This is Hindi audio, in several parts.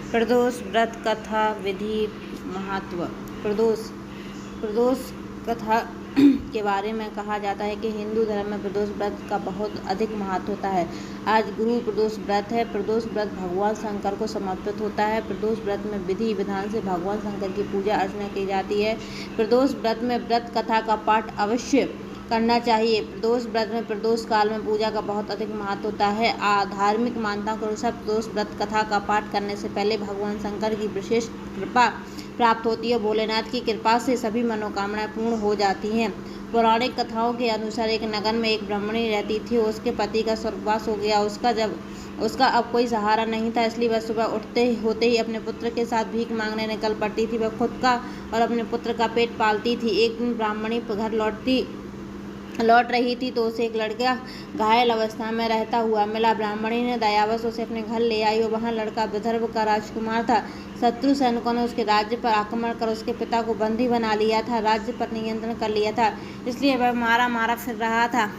प्रदोष व्रत कथा विधि महत्व। प्रदोष कथा के बारे में कहा जाता है कि हिंदू धर्म में प्रदोष व्रत का बहुत अधिक महत्व होता है। आज गुरु प्रदोष व्रत है। प्रदोष व्रत भगवान शंकर को समर्पित होता है। प्रदोष व्रत में विधि विधान से भगवान शंकर की पूजा अर्चना की जाती है। प्रदोष व्रत में व्रत कथा का पाठ अवश्य करना चाहिए। प्रदोष व्रत में प्रदोष काल में पूजा का बहुत अधिक महत्व होता है। धार्मिक मान्यताओं के अनुसार प्रदोष व्रत कथा का पाठ करने से पहले भगवान शंकर की विशेष कृपा प्राप्त होती है। भोलेनाथ की कृपा से सभी मनोकामनाएं पूर्ण हो जाती हैं। पौराणिक कथाओं के अनुसार एक नगर में एक ब्राह्मणी रहती थी। उसके पति का स्वर्गवास हो गया। उसका अब कोई सहारा नहीं था, इसलिए वह सुबह होते ही अपने पुत्र के साथ भीख मांगने निकल पड़ती थी। वह खुद का और अपने पुत्र का पेट पालती थी। एक दिन ब्राह्मणी घर लौट रही थी तो उसे एक लड़का घायल अवस्था में रहता हुआ मिला। ब्राह्मणी ने दयावश उसे अपने घर ले आई और वहाँ लड़का विदर्भ का राजकुमार था। शत्रु सैनिकों ने उसके राज्य पर आक्रमण कर उसके पिता को बंदी बना लिया था, राज्य पर नियंत्रण कर लिया था, इसलिए वह मारा फिर रहा था।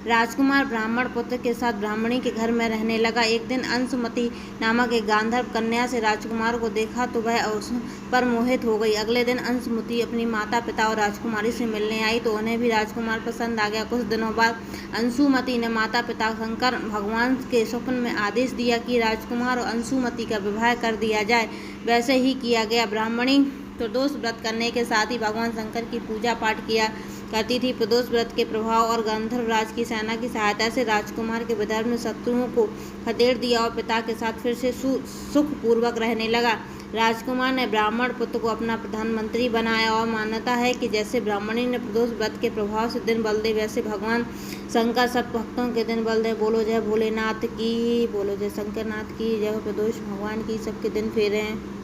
राजकुमार ब्राह्मण पुत्र के साथ ब्राह्मणी के घर में रहने लगा। एक दिन अंशुमति नामक एक गांधर्व कन्या से राजकुमार को देखा तो वह उस पर मोहित हो गई। अगले दिन अंशुमति अपनी माता पिता और राजकुमारी से मिलने आई तो उन्हें भी राजकुमार पसंद आ गया। कुछ दिनों बाद अंशुमति ने माता पिता शंकर भगवान के स्वप्न में आदेश दिया कि राजकुमार और अंशुमति का विवाह कर दिया जाए। वैसे ही किया गया। ब्राह्मणी प्रदोष व्रत करने के साथ ही भगवान शंकर की पूजा पाठ किया करती थी। प्रदोष व्रत के प्रभाव और गंधर्व राज की सेना की सहायता से राजकुमार के विदर्भ में शत्रुओं को खदेड़ दिया और पिता के साथ फिर से सुखपूर्वक रहने लगा। राजकुमार ने ब्राह्मण पुत्र को अपना प्रधानमंत्री बनाया और मान्यता है कि जैसे ब्राह्मणी ने प्रदोष व्रत के प्रभाव से दिन बल दे, वैसे भगवान शंकर सब भक्तों के दिन बल दे। बोलो जय भोलेनाथ की, बोलो जय शंकरनाथ की, जय प्रदोष भगवान की सबके दिन फेरे हैं।